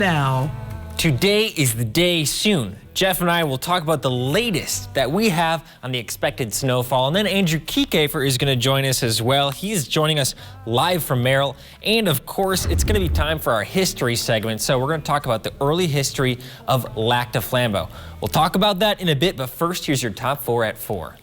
now. Today is the day soon. Jeff and I will talk about the latest that we have on the expected snowfall. And then Andrew Kiekefer is going to join us as well. He's joining us live from Merrill. And of course, it's going to be time for our history segment. So we're going to talk about the early history of Lac du Flambeau. We'll talk about that in a bit, but first, here's your top 4 at 4.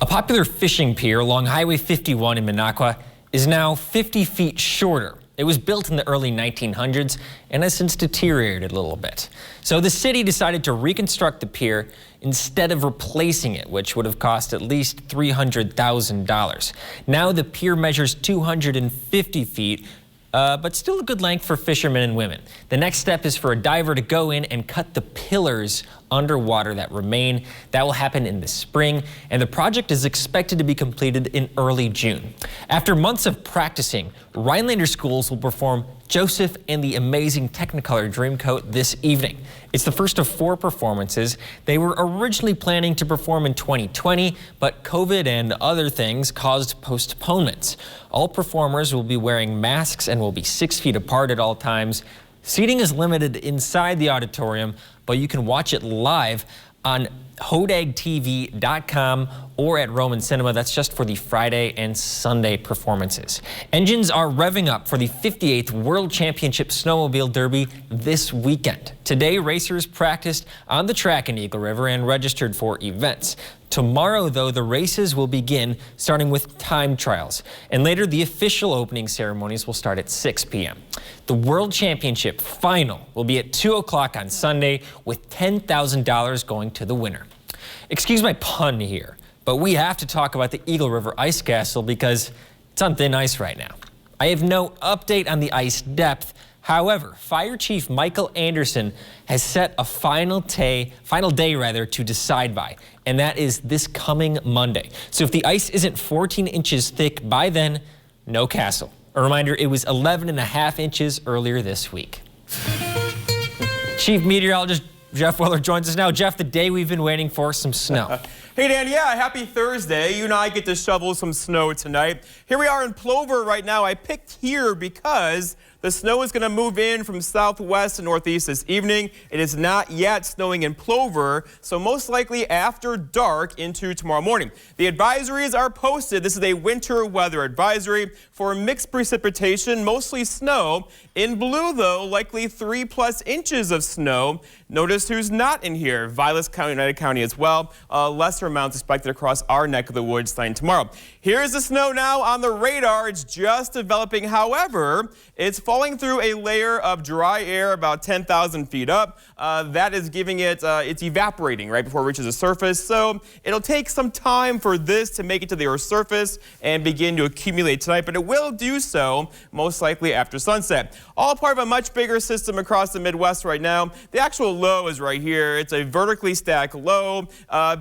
A popular fishing pier along Highway 51 in Minocqua is now 50 feet shorter. It was built in the early 1900s and has since deteriorated a little bit. So the city decided to reconstruct the pier instead of replacing it, which would have cost at least $300,000. Now the pier measures 250 feet, but still a good length for fishermen and women. The next step is for a diver to go in and cut the pillars underwater that remain. That will happen in the spring, and the project is expected to be completed in early June. After months of practicing, Rhinelander schools will perform Joseph and the Amazing Technicolor Dreamcoat this evening. It's the first of 4 performances. They were originally planning to perform in 2020, but COVID and other things caused postponements. All performers will be wearing masks and will be 6 feet apart at all times. Seating is limited inside the auditorium, but you can watch it live on hodagtv.com or at Roman Cinema. That's just for the Friday and Sunday performances. Engines are revving up for the 58th World Championship Snowmobile Derby this weekend. Today, racers practiced on the track in Eagle River and registered for events. Tomorrow, though, the races will begin, starting with time trials. And later, the official opening ceremonies will start at 6 p.m. The World Championship final will be at 2 o'clock on Sunday, with $10,000 going to the winner. Excuse my pun here, but we have to talk about the Eagle River Ice Castle because it's on thin ice right now. I have no update on the ice depth. However, Fire Chief Michael Anderson has set a final day to decide by, and that is this coming Monday. So if the ice isn't 14 inches thick by then, no castle. A reminder, it was 11.5 inches earlier this week. Chief Meteorologist Jeff Weller joins us now. Jeff, the day we've been waiting for, some snow. Hey, Dan, yeah, happy Thursday. You and I get to shovel some snow tonight. Here we are in Plover right now. I picked here because the snow is going to move in from southwest to northeast this evening. It is not yet snowing in Plover, so most likely after dark into tomorrow morning. The advisories are posted. This is a winter weather advisory for mixed precipitation, mostly snow. In blue, though, likely 3+ inches of snow. Notice who's not in here. Vilas County, United County as well. Lesser amounts expected across our neck of the woods starting tomorrow. Here's the snow now on the radar. It's just developing. However, it's falling through a layer of dry air about 10,000 feet up. That is giving it, it's evaporating right before it reaches the surface. So it'll take some time for this to make it to the Earth's surface and begin to accumulate tonight, but it will do so most likely after sunset. All part of a much bigger system across the Midwest right now. The actual low is right here. It's a vertically stacked low.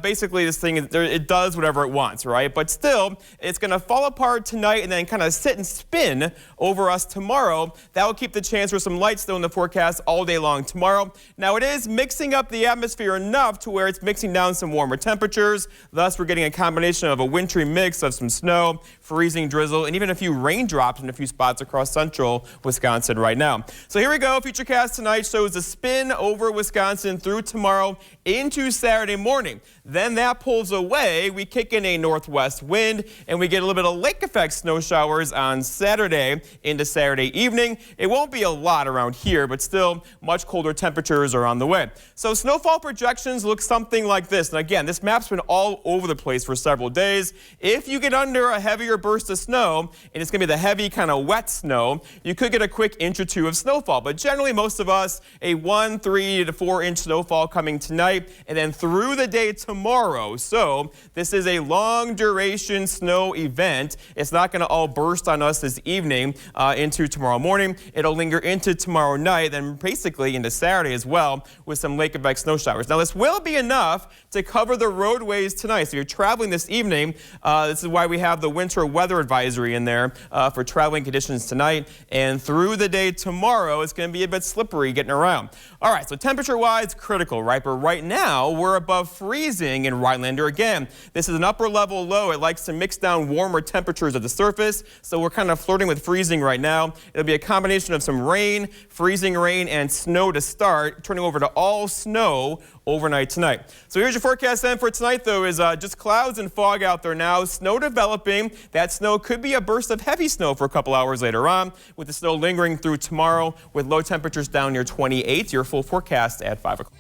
Basically, this thing, it does whatever it wants, right? But still, it's going to fall apart tonight and then kind of sit and spin over us tomorrow. That will keep the chance for some light snow in the forecast all day long tomorrow. Now, it is mixing up the atmosphere enough to where it's mixing down some warmer temperatures. Thus, we're getting a combination of a wintry mix of some snow, freezing drizzle, and even a few raindrops in a few spots across central Wisconsin right now. So here we go. Futurecast tonight shows a spin over Wisconsin through tomorrow into Saturday morning. Then that pulls away. We kick in a northwest wind, and we get a little bit of lake effect snow showers on Saturday into Saturday evening. It won't be a lot around here, but still much colder temperatures are on the way. So snowfall projections look something like this. And again, this map's been all over the place for several days. If you get under a heavier burst of snow, and it's going to be the heavy kind of wet snow, you could get a quick inch or two of snowfall. But generally, most of us, a 3 to 4 inch snowfall coming tonight, and then through the day tomorrow. So this is a long duration snow event. It's not going to all burst on us this evening into tomorrow morning. It'll linger into tomorrow night, then basically into Saturday as well with some lake effect snow showers. Now this will be enough to cover the roadways tonight. So you're traveling this evening. This is why we have the winter weather advisory in there for traveling conditions tonight. And through the day tomorrow, it's going to be a bit slippery getting around. All right, so temperature-wise, critical, right? But right now, we're above freezing in Rhinelander Highlander. Again, this is an upper level low. It likes to mix down warmer temperatures at the surface, so we're kind of flirting with freezing right now. It'll be a combination of some rain, freezing rain, and snow to start, turning over to all snow overnight tonight. So here's your forecast then for tonight, though, is just clouds and fog out there now. Snow developing. That snow could be a burst of heavy snow for a couple hours later on, with the snow lingering through tomorrow with low temperatures down near 28. Your full forecast at 5 o'clock.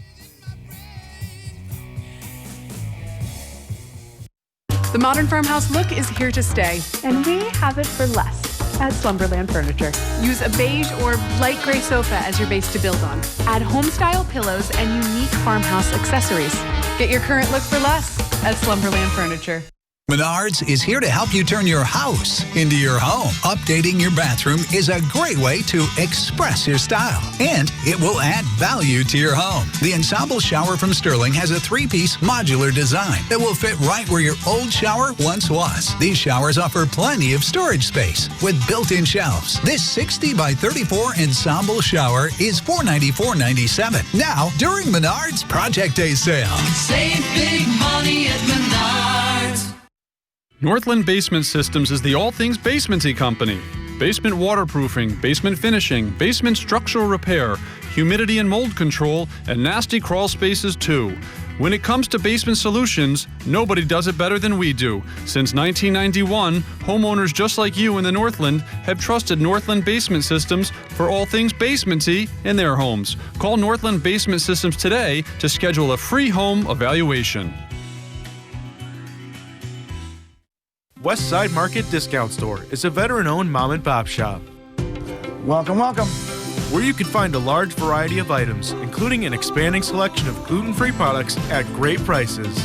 The modern farmhouse look is here to stay. And we have it for less at Slumberland Furniture. Use a beige or light gray sofa as your base to build on. Add home-style pillows and unique farmhouse accessories. Get your current look for less at Slumberland Furniture. Menards is here to help you turn your house into your home. Updating your bathroom is a great way to express your style, and it will add value to your home. The Ensemble shower from Sterling has a 3-piece modular design that will fit right where your old shower once was. These showers offer plenty of storage space with built-in shelves. This 60 by 34 Ensemble shower is $494.97 now during Menards Project Day sale. Save big money at Menards. Northland Basement Systems is the all things basementy company. Basement waterproofing, basement finishing, basement structural repair, humidity and mold control, and nasty crawl spaces too. When it comes to basement solutions, nobody does it better than we do. Since 1991, homeowners just like you in the Northland have trusted Northland Basement Systems for all things basementy in their homes. Call Northland Basement Systems today to schedule a free home evaluation. Westside Market Discount Store is a veteran-owned mom-and-pop shop. Welcome, welcome. Where you can find a large variety of items, including an expanding selection of gluten-free products at great prices.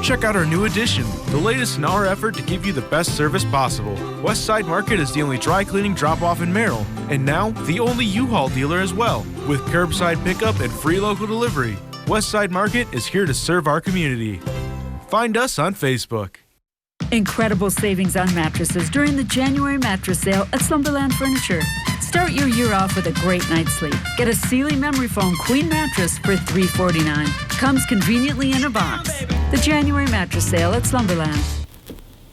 Check out our new addition, the latest in our effort to give you the best service possible. Westside Market is the only dry cleaning drop-off in Merrill, and now the only U-Haul dealer as well, with curbside pickup and free local delivery. Westside Market is here to serve our community. Find us on Facebook. Incredible savings on mattresses during the January mattress sale at Slumberland Furniture. Start your year off with a great night's sleep. Get a Sealy Memory Foam Queen mattress for $349. Comes conveniently in a box. The January mattress sale at Slumberland.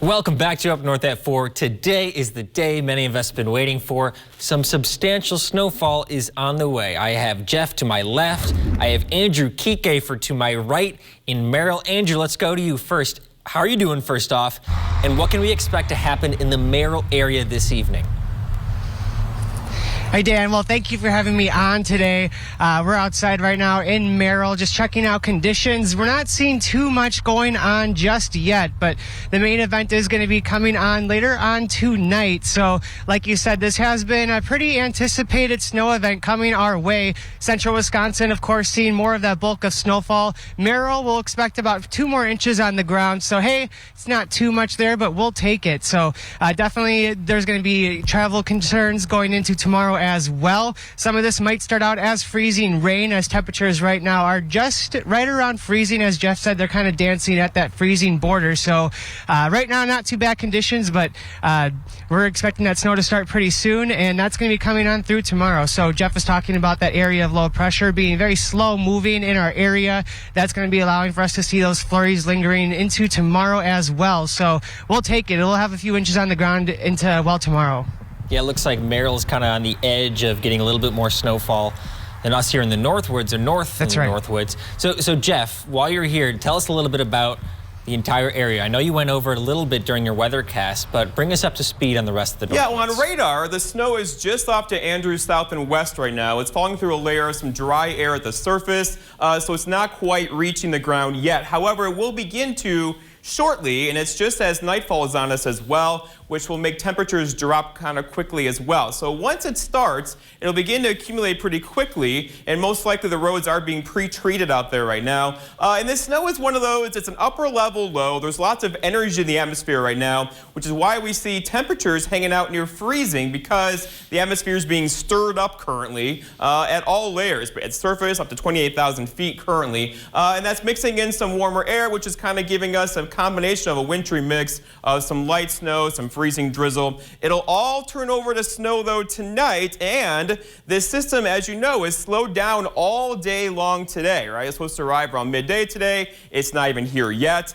Welcome back to Up North at 4. Today is the day many of us have been waiting for. Some substantial snowfall is on the way. I have Jeff to my left. I have Andrew Kike to my right in Merrill. Andrew, let's go to you first. How are you doing, first off? And what can we expect to happen in the Merrill area this evening? Hi, Dan. Well, thank you for having me on today. We're outside right now in Merrill, just checking out conditions. We're not seeing too much going on just yet, but the main event is going to be coming on later on tonight. So, like you said, this has been a pretty anticipated snow event coming our way. Central Wisconsin, of course, seeing more of that bulk of snowfall. Merrill will expect about 2 more inches on the ground. So, hey, it's not too much there, but we'll take it. So, definitely there's going to be travel concerns going into tomorrow as well. Some of this might start out as freezing rain, as temperatures right now are just right around freezing. As Jeff said, they're kind of dancing at that freezing border. So right now, not too bad conditions, but we're expecting that snow to start pretty soon, and that's going to be coming on through tomorrow. So Jeff was talking about that area of low pressure being very slow moving in our area. That's going to be allowing for us to see those flurries lingering into tomorrow as well. So we'll take it. It'll have a few inches on the ground into, well, tomorrow. Yeah, it looks like Merrill's kind of on the edge of getting a little bit more snowfall than us here in the Northwoods, or north in the Northwoods. So Jeff, while you're here, tell us a little bit about the entire area. I know you went over it a little bit during your weathercast, but bring us up to speed on the rest of the Northwoods. Yeah, well, on radar, the snow is just off to Andrews south and west right now. It's falling through a layer of some dry air at the surface, so it's not quite reaching the ground yet. However, it will begin to shortly, and it's just as nightfall is on us as well, which will make temperatures drop kind of quickly as well. So once it starts, it'll begin to accumulate pretty quickly, and most likely the roads are being pre-treated out there right now. And this snow is one of those, it's an upper level low. There's lots of energy in the atmosphere right now, which is why we see temperatures hanging out near freezing, because the atmosphere is being stirred up currently at all layers. At surface, up to 28,000 feet currently. And that's mixing in some warmer air, which is kind of giving us a combination of a wintry mix of some light snow, some freezing freezing drizzle. It'll all turn over to snow, though, tonight. And this system, as you know, is slowed down all day long today, right? It's supposed to arrive around midday today. It's not even here yet.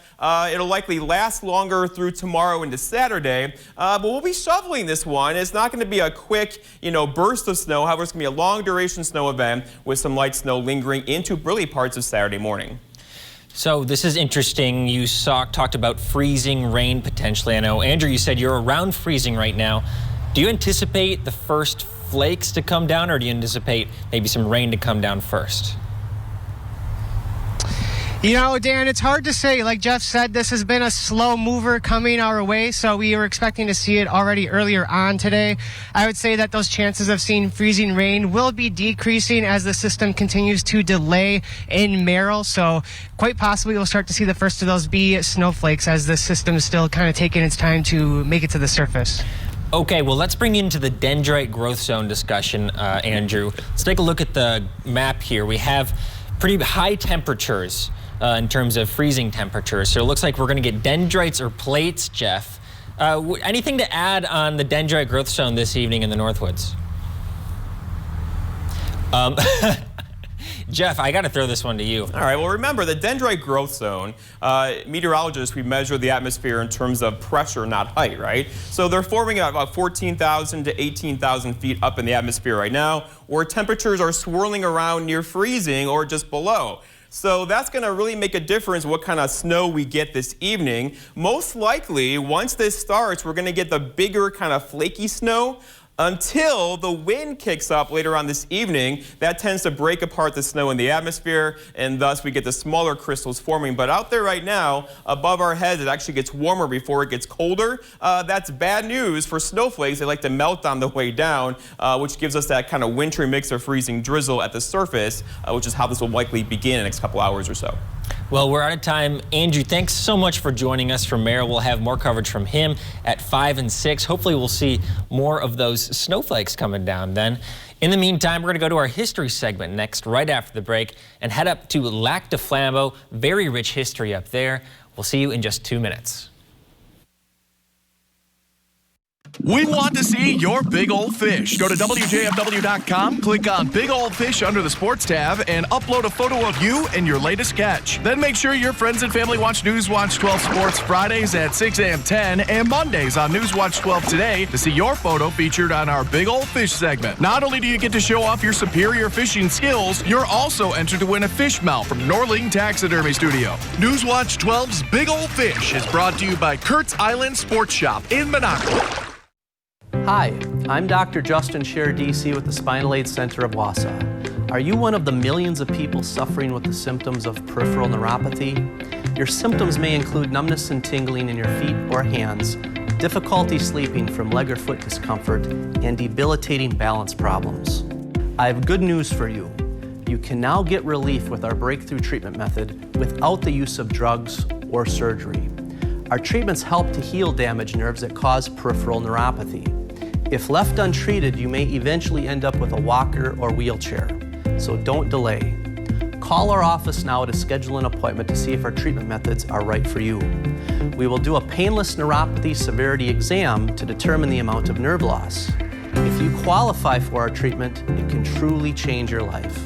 It'll likely last longer through tomorrow into Saturday. But we'll be shoveling this one. It's not going to be a quick, burst of snow. However, it's going to be a long duration snow event with some light snow lingering into early parts of Saturday morning. So this is interesting. You talked about freezing rain potentially. I know, Andrew, you said you're around freezing right now. Do you anticipate the first flakes to come down, or do you anticipate maybe some rain to come down first? Dan, it's hard to say. Like Jeff said, this has been a slow mover coming our way, so we were expecting to see it already earlier on today. I would say that those chances of seeing freezing rain will be decreasing as the system continues to delay in Merrill, so quite possibly we'll start to see the first of those be snowflakes as the system is still kind of taking its time to make it to the surface. Okay, well, let's bring into the dendrite growth zone discussion, Andrew. Let's take a look at the map here. We have pretty high temperatures in terms of freezing temperatures. So it looks like we're going to get dendrites or plates, Jeff. Anything to add on the dendrite growth zone this evening in the Northwoods? Jeff, I got to throw this one to you. All right, well, remember, the dendrite growth zone, meteorologists, we measure the atmosphere in terms of pressure, not height, right? So they're forming at about 14,000 to 18,000 feet up in the atmosphere right now, where temperatures are swirling around near freezing or just below. So that's going to really make a difference what kind of snow we get this evening. Most likely, once this starts, we're going to get the bigger kind of flaky snow until the wind kicks up later on this evening. That tends to break apart the snow in the atmosphere, and thus we get the smaller crystals forming. But out there right now, above our heads, it actually gets warmer before it gets colder. That's bad news for snowflakes. They like to melt on the way down, which gives us that kind of wintry mix of freezing drizzle at the surface, which is how this will likely begin in the next couple hours or so. Well, we're out of time. Andrew, thanks so much for joining us from Merrill. We'll have more coverage from him at 5 and 6. Hopefully we'll see more of those snowflakes coming down then. In the meantime, we're going to go to our history segment next, right after the break, and head up to Lac du Flambeau. Very rich history up there. We'll see you in just 2 minutes. We want to see your big old fish. Go to WJFW.com, click on Big Old Fish under the Sports tab, and upload a photo of you and your latest catch. Then make sure your friends and family watch Newswatch 12 Sports Fridays at 6 a.m. 10 and Mondays on Newswatch 12 Today to see your photo featured on our Big Old Fish segment. Not only do you get to show off your superior fishing skills, you're also entered to win a fish mount from Norling Taxidermy Studio. Newswatch 12's Big Old Fish is brought to you by Kurt's Island Sports Shop in Monaco. Hi, I'm Dr. Justin Scher, DC with the Spinal Aid Center of Wausau. Are you one of the millions of people suffering with the symptoms of peripheral neuropathy? Your symptoms may include numbness and tingling in your feet or hands, difficulty sleeping from leg or foot discomfort, and debilitating balance problems. I have good news for you. You can now get relief with our breakthrough treatment method without the use of drugs or surgery. Our treatments help to heal damaged nerves that cause peripheral neuropathy. If left untreated, you may eventually end up with a walker or wheelchair, so don't delay. Call our office now to schedule an appointment to see if our treatment methods are right for you. We will do a painless neuropathy severity exam to determine the amount of nerve loss. If you qualify for our treatment, it can truly change your life.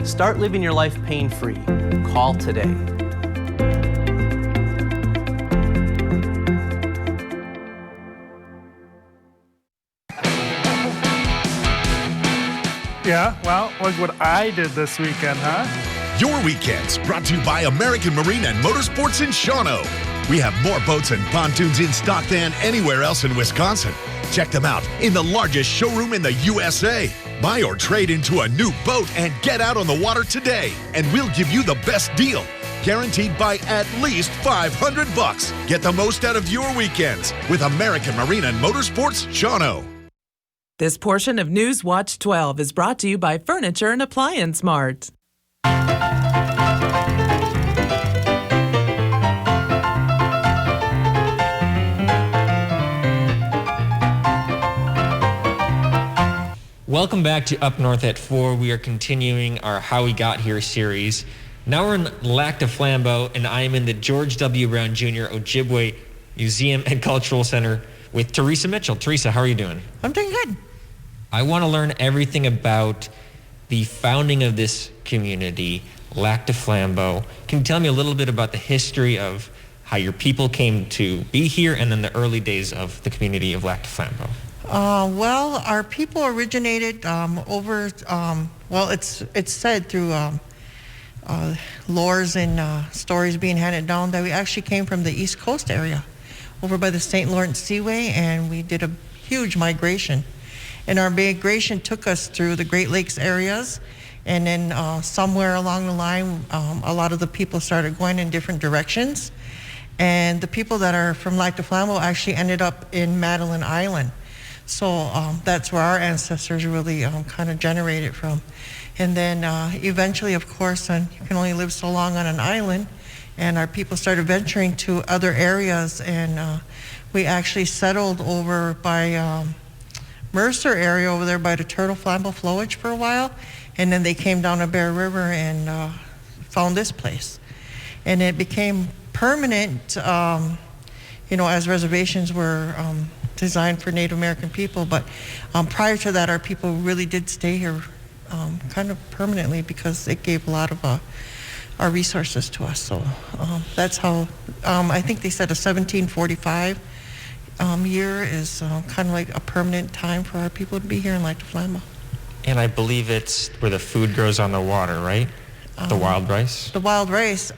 Start living your life pain-free. Call today. Yeah, well, look what I did this weekend, huh? Your weekends brought to you by American Marine and Motorsports in Shawano. We have more boats and pontoons in stock than anywhere else in Wisconsin. Check them out in the largest showroom in the USA. Buy or trade into a new boat and get out on the water today, and we'll give you the best deal. Guaranteed by at least $500. Get the most out of your weekends with American Marine and Motorsports Shawano. This portion of Newswatch 12 is brought to you by Furniture and Appliance Mart. Welcome back to Up North at 4. We are continuing our How We Got Here series. Now we're in Lac du Flambeau, and I am in the George W. Brown Jr. Ojibwe Museum and Cultural Center. with Teresa Mitchell. Teresa, how are you doing? I'm doing good. I want to learn everything about the founding of this community, Lac du Flambeau. Can you tell me a little bit about the history of how your people came to be here and then the early days of the community of Lac du Flambeau? Well, our people originated over, it's said through lores and stories being handed down that we actually came from the East Coast area over by the St. Lawrence Seaway, and we did a huge migration. And our migration took us through the Great Lakes areas, and then somewhere along the line, a lot of the people started going in different directions. And the people that are from Lac du Flambeau actually ended up in Madeline Island. So that's where our ancestors really kind of generated from. And then eventually, of course, you can only live so long on an island, and our people started venturing to other areas, and we actually settled over by Mercer area over there by the Turtle Flambeau flowage for a while, and then they came down the Bear River and found this place. And it became permanent, as reservations were designed for Native American people, but prior to that, our people really did stay here kind of permanently because it gave a lot of our resources to us. So that's how, I think they said a 1745 year is kind of like a permanent time for our people to be here in Lac du Flambeau. And I believe it's where the food grows on the water, right? The wild rice? The wild rice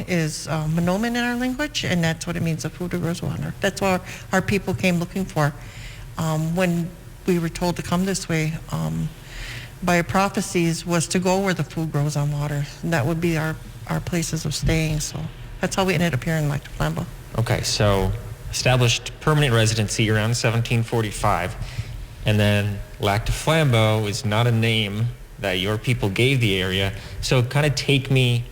is Monoman in our language, and that's what it means, the food that grows water. That's what our people came looking for. When we were told to come this way, by prophecies, was to go where the food grows on water. And that would be our places of staying. So that's how we ended up here in Lac du Flambeau. Okay, so established permanent residency around 1745, and then Lac du Flambeau is not a name that your people gave the area. So kind of take me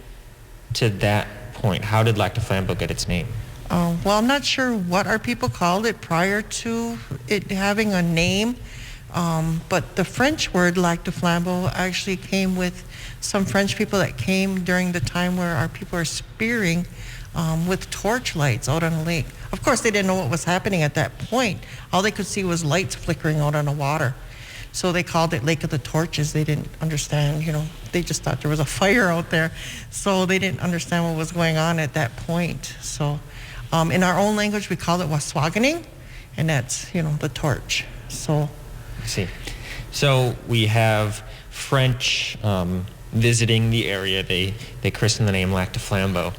to that point. How did Lac du Flambeau get its name? Well, I'm not sure what our people called it prior to it having a name, but the French word Lac du Flambeau actually came with some French people that came during the time where our people are spearing with torch lights out on the lake. Of course, they didn't know what was happening at that point. All they could see was lights flickering out on the water. So they called it Lake of the Torches. They didn't understand, they just thought there was a fire out there. So they didn't understand what was going on at that point. So in our own language, we call it Waswaganing, and that's, the torch. So. I see. So we have French visiting the area. They christened the name Lac du Flambeau.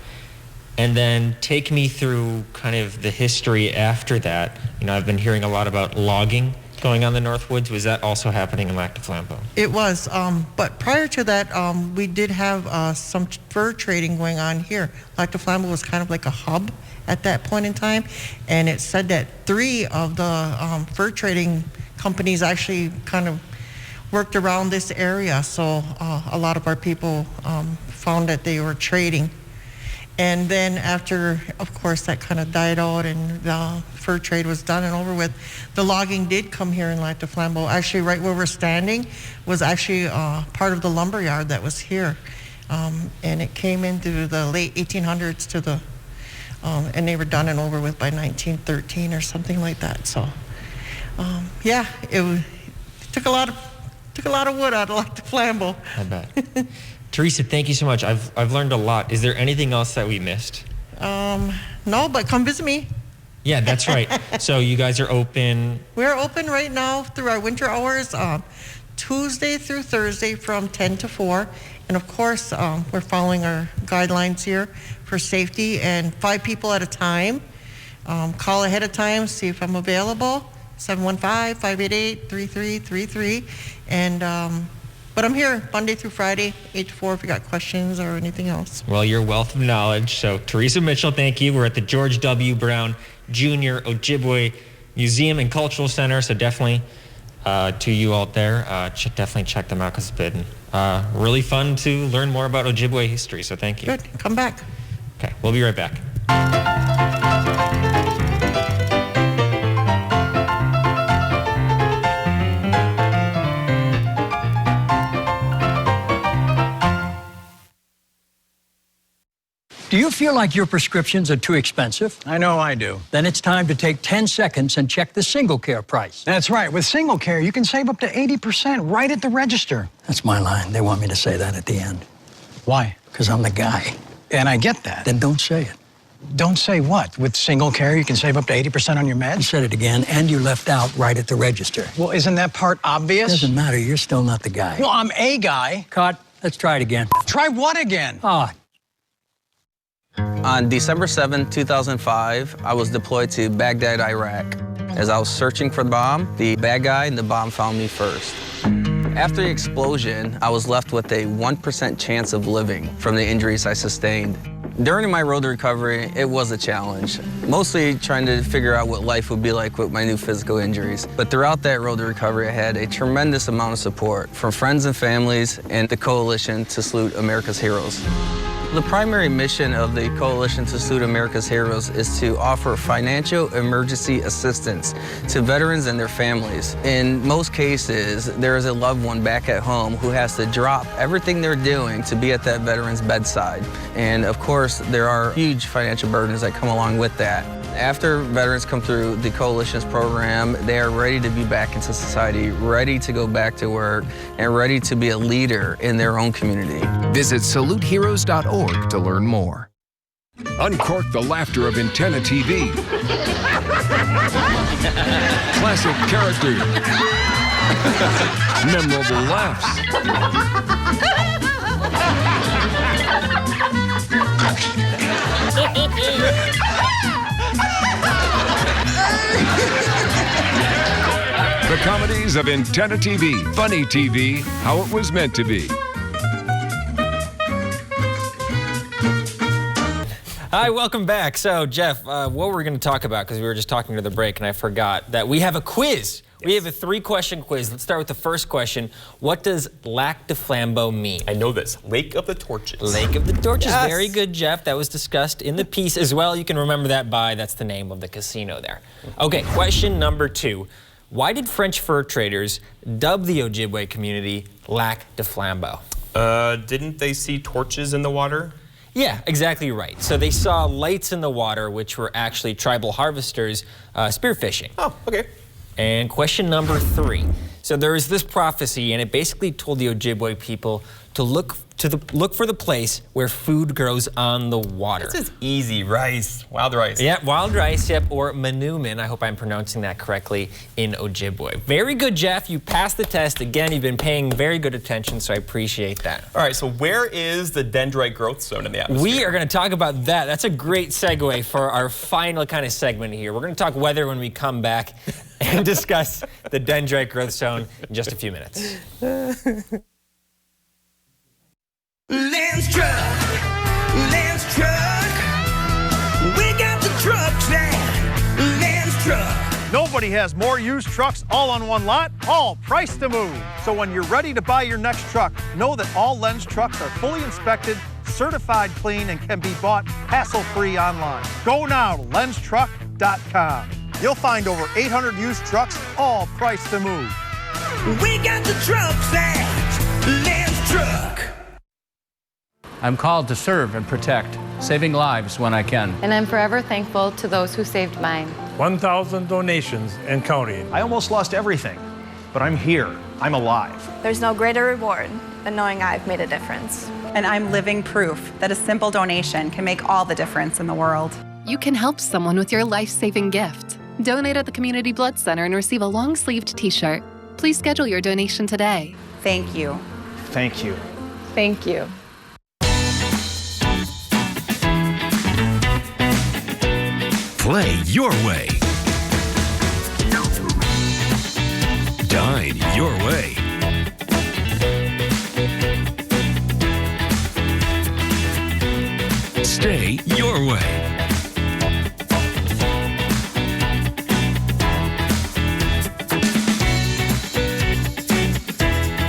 And then take me through kind of the history after that. I've been hearing a lot about logging going on in the Northwoods. Was that also happening in Lac du Flambeau? It was, but prior to that, we did have some fur trading going on here. Lac du Flambeau was kind of like a hub at that point in time, and it said that 3 of the fur trading companies actually kind of worked around this area, so a lot of our people found that they were trading. And then after, of course, that kind of died out and the fur trade was done and over with, the logging did come here in Lac du Flambeau. Actually, right where we're standing was actually part of the lumber yard that was here. And it came into the late 1800s to the, and they were done and over with by 1913 or something like that. So, yeah, it took a lot of wood out of Lac du Flambeau. I bet. Teresa, thank you so much. I've learned a lot. Is there anything else that we missed? No, but come visit me. Yeah, that's right. So you guys are open? We're open right now through our winter hours, Tuesday through Thursday from 10 to 4. And of course, we're following our guidelines here for safety, and 5 people at a time. Call ahead of time, see if I'm available, 715-588-3333. And but I'm here Monday through Friday, 8 to 4 if you got questions or anything else. Well, your wealth of knowledge. So Teresa Mitchell, thank you. We're at the George W. Brown Jr. Ojibwe Museum and Cultural Center. So definitely to you out there, definitely check them out because it's been really fun to learn more about Ojibwe history. So thank you. Good. Come back. Okay, we'll be right back. Do you feel like your prescriptions are too expensive? I know I do. Then it's time to take 10 seconds and check the Single Care price. That's right. With Single Care, you can save up to 80% right at the register. That's my line. They want me to say that at the end. Why? Because I'm the guy. And I get that. Then don't say it. Don't say what? With Single Care, you can save up to 80% on your meds? You said it again, and you left out right at the register. Well, isn't that part obvious? Doesn't matter. You're still not the guy. Well, I'm a guy. Cut. Let's try it again. Try what again? On December 7, 2005, I was deployed to Baghdad, Iraq. As I was searching for the bomb, the bad guy and the bomb found me first. After the explosion, I was left with a 1% chance of living from the injuries I sustained. During my road to recovery, it was a challenge, mostly trying to figure out what life would be like with my new physical injuries. But throughout that road to recovery, I had a tremendous amount of support from friends and families and the Coalition to Salute America's Heroes. The primary mission of the Coalition to Salute America's Heroes is to offer financial emergency assistance to veterans and their families. In most cases, there is a loved one back at home who has to drop everything they're doing to be at that veteran's bedside. And of course, there are huge financial burdens that come along with that. After veterans come through the Coalition's program, they are ready to be back into society, ready to go back to work, and ready to be a leader in their own community. Visit SaluteHeroes.org to learn more. Uncork the laughter of Antenna TV. Classic characters. Memorable laughs. The comedies of Antenna TV, Funny TV, how it was meant to be. Hi, welcome back. So, Jeff, what we're going to talk about, because we were just talking to the break and I forgot, that we have a quiz. Yes. We have a 3-question quiz. Let's start with the first question. What does Lac du Flambeau mean? I know this. Lake of the Torches. Lake of the Torches. Yes. Very good, Jeff. That was discussed in the piece as well. You can remember that by, that's the name of the casino there. Okay, question number 2. Why did French fur traders dub the Ojibwe community Lac du Flambeau? Didn't they see torches in the water? Yeah, exactly right. So they saw lights in the water, which were actually tribal harvesters spearfishing. Oh, okay. And question number 3. So there is this prophecy, and it basically told the Ojibwe people to look for the place where food grows on the water. This is easy. Rice. Wild rice. Yeah, wild rice, yep, or manumin. I hope I'm pronouncing that correctly in Ojibwe. Very good, Jeff. You passed the test. Again, you've been paying very good attention, so I appreciate that. All right, so where is the dendrite growth zone in the atmosphere? We are going to talk about that. That's a great segue for our final kind of segment here. We're going to talk weather when we come back and discuss the dendrite growth zone in just a few minutes. Lance Truck, we got the trucks at Lance Truck. Nobody has more used trucks all on one lot, all priced to move. So when you're ready to buy your next truck, know that all Lens trucks are fully inspected, certified clean, and can be bought hassle-free online. Go now to lenstruck.com. You'll find over 800 used trucks, all priced to move. We got the trucks at Lance Truck. I'm called to serve and protect, saving lives when I can. And I'm forever thankful to those who saved mine. 1,000 donations and counting. I almost lost everything, but I'm here. I'm alive. There's no greater reward than knowing I've made a difference. And I'm living proof that a simple donation can make all the difference in the world. You can help someone with your life-saving gift. Donate at the Community Blood Center and receive a long-sleeved t-shirt. Please schedule your donation today. Thank you. Thank you. Thank you. Play your way. Dine your way. Stay your way.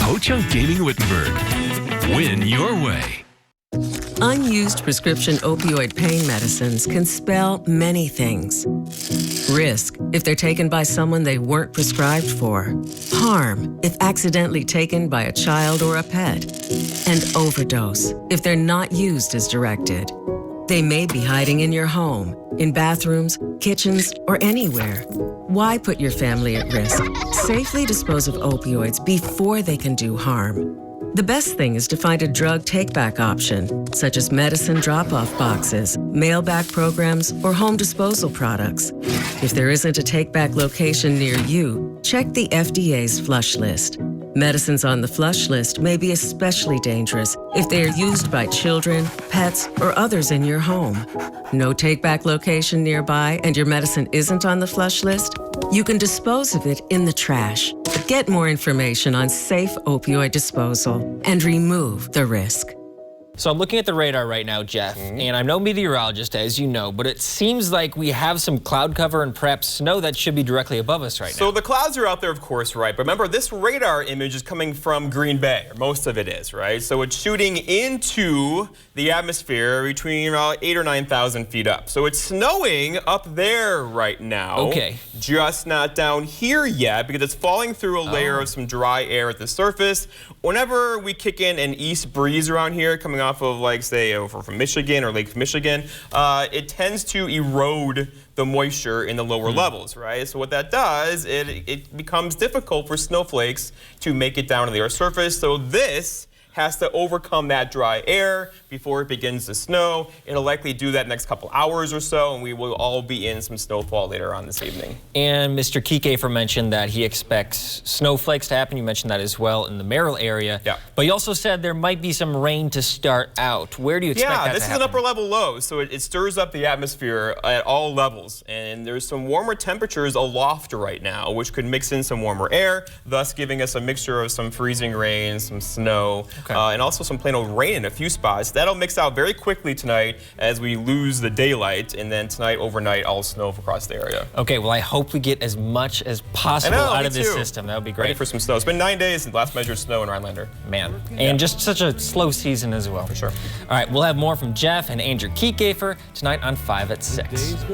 Ho-Chunk Gaming Wittenberg. Win your way. Unused prescription opioid pain medicines can spell many things. Risk if they're taken by someone they weren't prescribed for. Harm if accidentally taken by a child or a pet. And overdose if they're not used as directed. They may be hiding in your home, in bathrooms, kitchens, or anywhere. Why put your family at risk? Safely dispose of opioids before they can do harm. The best thing is to find a drug take-back option, such as medicine drop-off boxes, mail-back programs, or home disposal products. If there isn't a take-back location near you, check the FDA's flush list. Medicines on the flush list may be especially dangerous if they are used by children, pets, or others in your home. No take-back location nearby and your medicine isn't on the flush list? You can dispose of it in the trash. Get more information on safe opioid disposal and remove the risk. So I'm looking at the radar right now, Jeff, and I'm no meteorologist, as you know, but it seems like we have some cloud cover and perhaps snow that should be directly above us right now. So the clouds are out there, of course, right? But remember, this radar image is coming from Green Bay, or most of it is, right? So it's shooting into the atmosphere between around 8,000 or 9,000 feet up. So it's snowing up there right now. Okay. Just not down here yet, because it's falling through a layer of some dry air at the surface. Whenever we kick in an east breeze around here, coming off of, like, say, over from Michigan or Lake Michigan, it tends to erode the moisture in the lower levels, right? So what that does, it becomes difficult for snowflakes to make it down to the Earth's surface. So this has to overcome that dry air before it begins to snow. It'll likely do that next couple hours or so, and we will all be in some snowfall later on this evening. And Mr. Kiekefer mentioned that he expects snowflakes to happen. You mentioned that as well in the Merrill area. Yeah. But you also said there might be some rain to start out. Where do you expect that to happen? Yeah, this is an upper level low, so it stirs up the atmosphere at all levels. And there's some warmer temperatures aloft right now, which could mix in some warmer air, thus giving us a mixture of some freezing rain, some snow, and also some plain old rain in a few spots. That'll mix out very quickly tonight as we lose the daylight, and then tonight overnight all snow across the area. Okay, well I hope we get as much as possible out of this system. That would be great. Ready for some snow. It's been 9 days since last measured snow in Rhinelander. Man, and just such a slow season as well. For sure. All right, we'll have more from Jeff and Andrew Kiekefer tonight on 5 at 6.